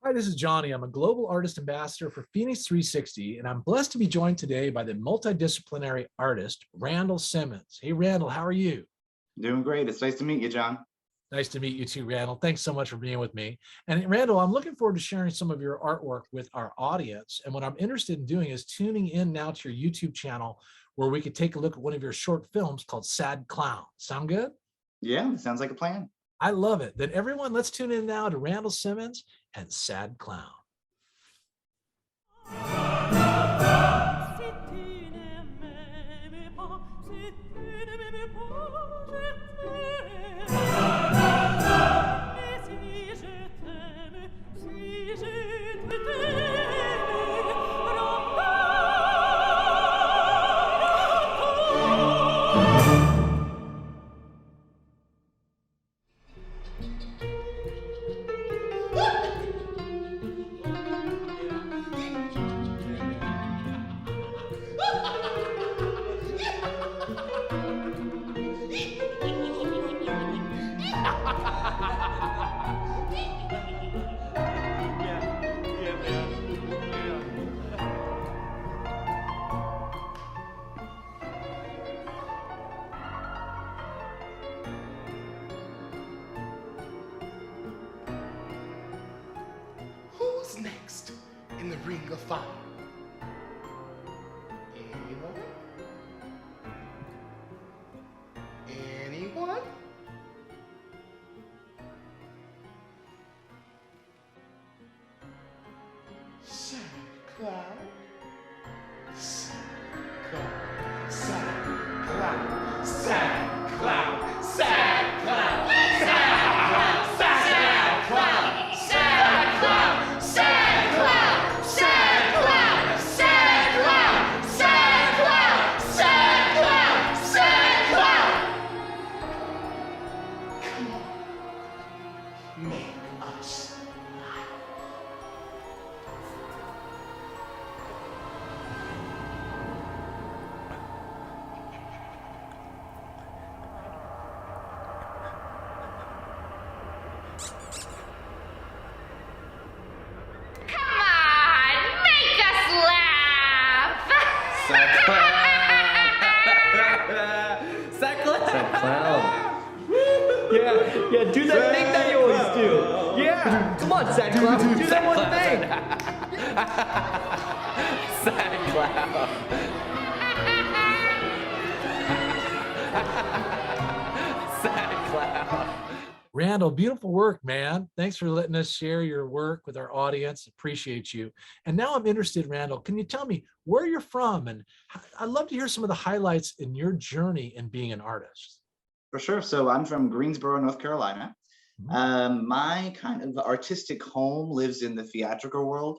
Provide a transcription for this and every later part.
Hi, this is Johnny. I'm a global artist ambassador for FENIX360, and I'm blessed to be joined today by the multidisciplinary artist, Randall Simmons. Hey, Randall, how are you? Doing great. It's nice to meet you, John. Nice to meet you too, Randall. Thanks so much for being with me. And Randall, I'm looking forward to sharing some of your artwork with our audience. And what I'm interested in doing is tuning in now to your YouTube channel where we could take a look at one of your short films called Sad Clown. Sound good? Yeah, sounds like a plan. I love it. Then everyone, let's tune in now to Randall Simmons and Sad Clown. Who's next in the ring of fire? Anyone? Anyone? Sad cloud. Sad cloud. Sad cloud. Sad cloud. Sad cloud. Make us laugh. Come on, make us laugh. Sad clown. Sad clown. Sad clown. Yeah, do that thing that you always do. Yeah, come on, Sad Clown, do that one thing. Sad clown. Sad clown. Randall, beautiful work, man. Thanks for letting us share your work with our audience. Appreciate you. And now I'm interested, Randall, can you tell me where you're from? And I'd love to hear some of the highlights in your journey in being an artist. For sure. So I'm from Greensborough, North Carolina. My kind of artistic home lives in the theatrical world.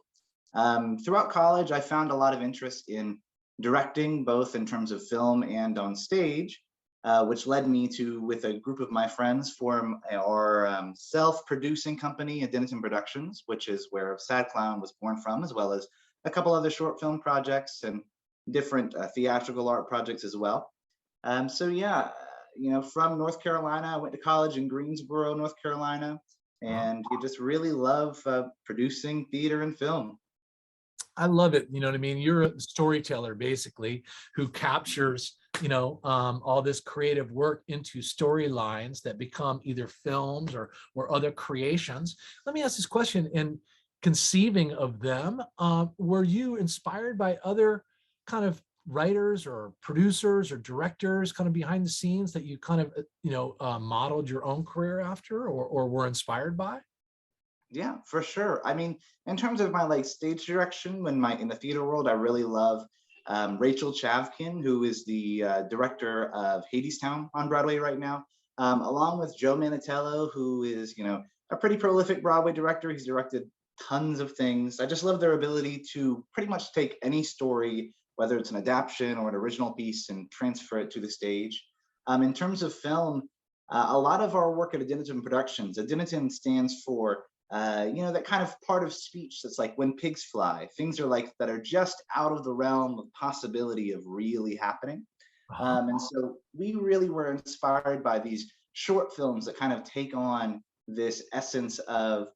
Throughout college, I found a lot of interest in directing, both in terms of film and on stage, which led me to, with a group of my friends, form our self-producing company, Identity Productions, which is where Sad Clown was born from, as well as a couple other short film projects and different theatrical art projects as well. So yeah, from North Carolina, I went to college in Greensborough, North Carolina, and you just really love producing theater and film. I love it. You know what I mean? You're a storyteller, basically, who captures, all this creative work into storylines that become either films or other creations. Let me ask this question. In conceiving of them, were you inspired by other kind of writers or producers or directors kind of behind the scenes that you kind of, modeled your own career after or were inspired by? Yeah, for sure. I mean, in terms of my stage direction, in the theater world, I really love Rachel Chavkin, who is the director of Hadestown on Broadway right now, along with Joe Manatello, who is, a pretty prolific Broadway director. He's directed tons of things. I just love their ability to pretty much take any story, whether it's an adaptation or an original piece, and transfer it to the stage. In terms of film, a lot of our work at Identity Productions, Identity stands for that kind of part of speech that's like when pigs fly, things are that are just out of the realm of possibility of really happening. And so we really were inspired by these short films that kind of take on this essence of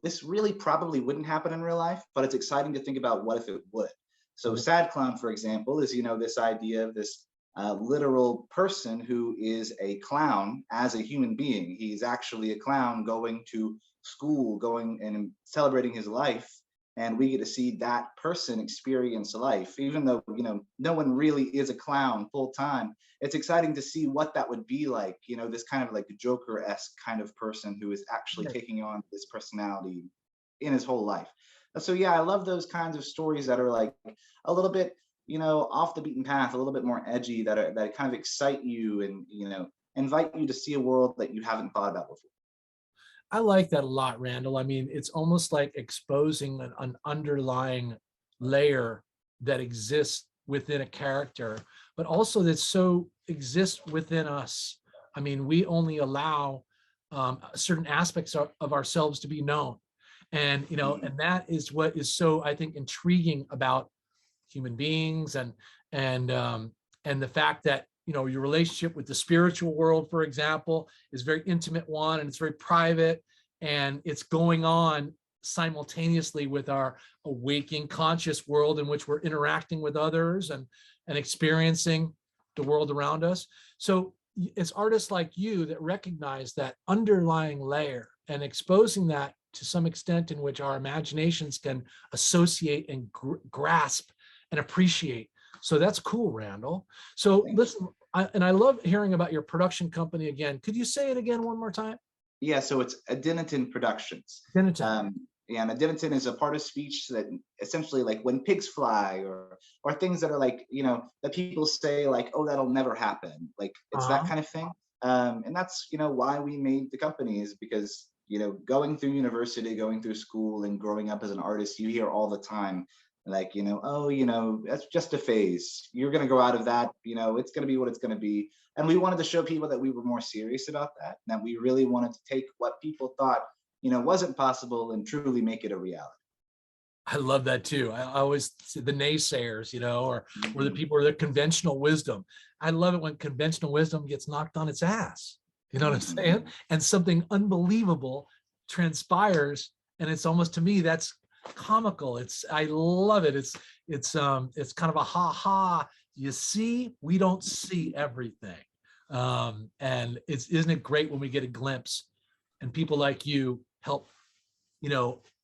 this really probably wouldn't happen in real life, but it's exciting to think about what if it would. So Sad Clown, for example, is, this idea of this literal person who is a clown as a human being. He's actually a clown going to school, going and celebrating his life. And we get to see that person experience life, even though, no one really is a clown full time. It's exciting to see what that would be like, this kind of like Joker-esque kind of person who is actually taking on this personality in his whole life. So yeah, I love those kinds of stories that are like a little bit, off the beaten path, a little bit more edgy, that kind of excite you and, invite you to see a world that you haven't thought about before. I like that a lot, Randall. I mean, it's almost like exposing an underlying layer that exists within a character, but also that so exists within us. I mean, we only allow certain aspects of ourselves to be known. And, and that is what is so, I think, intriguing about human beings and the fact that, your relationship with the spiritual world, for example, is a very intimate one, and it's very private, and it's going on simultaneously with our awaking conscious world in which we're interacting with others and experiencing the world around us. So it's artists like you that recognize that underlying layer and exposing that to some extent in which our imaginations can associate and grasp and appreciate. So that's cool, Randall. So listen, I love hearing about your production company again. Could you say it again one more time? Yeah, so it's Adeniton Productions. Adeniton. Yeah, and Adeniton is a part of speech that essentially like when pigs fly or things that are like, that people say like, oh, that'll never happen. Like it's that kind of thing. And that's, why we made the company, is because, going through university, going through school and growing up as an artist, you hear all the time, like, oh, that's just a phase. You're going to go out of that, it's going to be what it's going to be. And we wanted to show people that we were more serious about that, and that we really wanted to take what people thought, wasn't possible and truly make it a reality. I love that too. I always see the naysayers, or the people with the conventional wisdom. I love it when conventional wisdom gets knocked on its ass. You know what I'm saying? And something unbelievable transpires, and it's almost, to me, that's comical. I love it. It's kind of a ha. You see, we don't see everything. And isn't it great when we get a glimpse, and people like you help,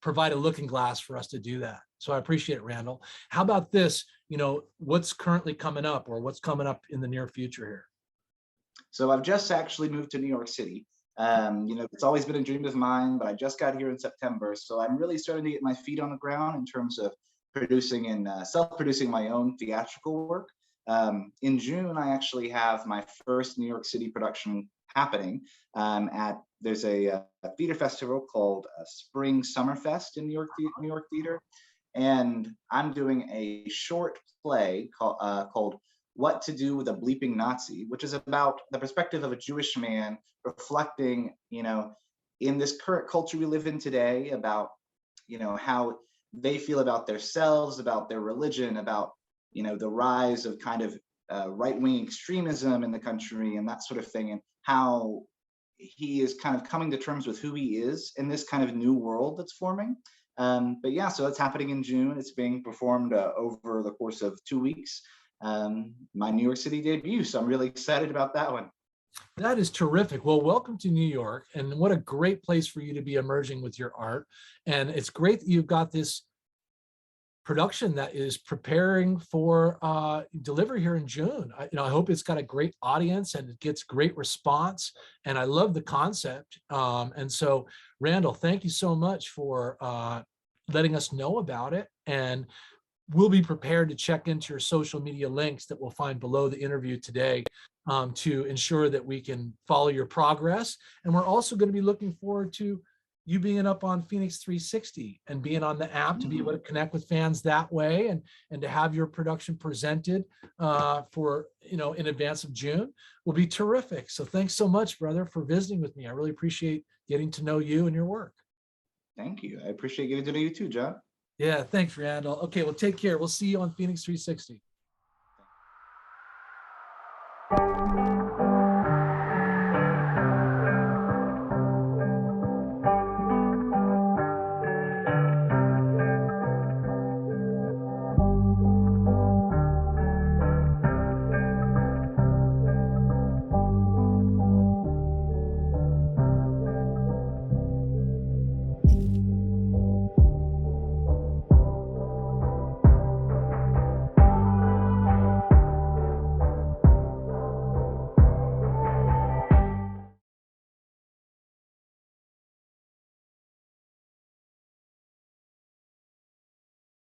provide a looking glass for us to do that. So I appreciate it, Randall. How about this? What's currently coming up, or what's coming up in the near future here? So I've just actually moved to New York City. It's always been a dream of mine, but I just got here in September. So I'm really starting to get my feet on the ground in terms of producing and self-producing my own theatrical work. In June, I actually have my first New York City production happening there's a theater festival called Spring Summerfest in New York Theater. And I'm doing a short play called What to Do with a Bleeping Nazi, which is about the perspective of a Jewish man reflecting, in this current culture we live in today, about, how they feel about themselves, about their religion, about, the rise of kind of right-wing extremism in the country and that sort of thing, and how he is kind of coming to terms with who he is in this kind of new world that's forming. But yeah, so that's happening in June. It's being performed over the course of 2 weeks. My New York City debut. So I'm really excited about that one. That is terrific. Well, welcome to New York, and what a great place for you to be emerging with your art. And it's great that you've got this production that is preparing for delivery here in June. I hope it's got a great audience and it gets great response. And I love the concept. And so, Randall, thank you so much for letting us know about it. And we'll be prepared to check into your social media links that we'll find below the interview today to ensure that we can follow your progress. And we're also going to be looking forward to you being up on FENIX360 and being on the app to be able to connect with fans that way, and to have your production presented for, in advance of June will be terrific. So thanks so much, brother, for visiting with me. I really appreciate getting to know you and your work. Thank you. I appreciate getting to know you too, John. Yeah, thanks, Randall. Okay, well, take care. We'll see you on FENIX360.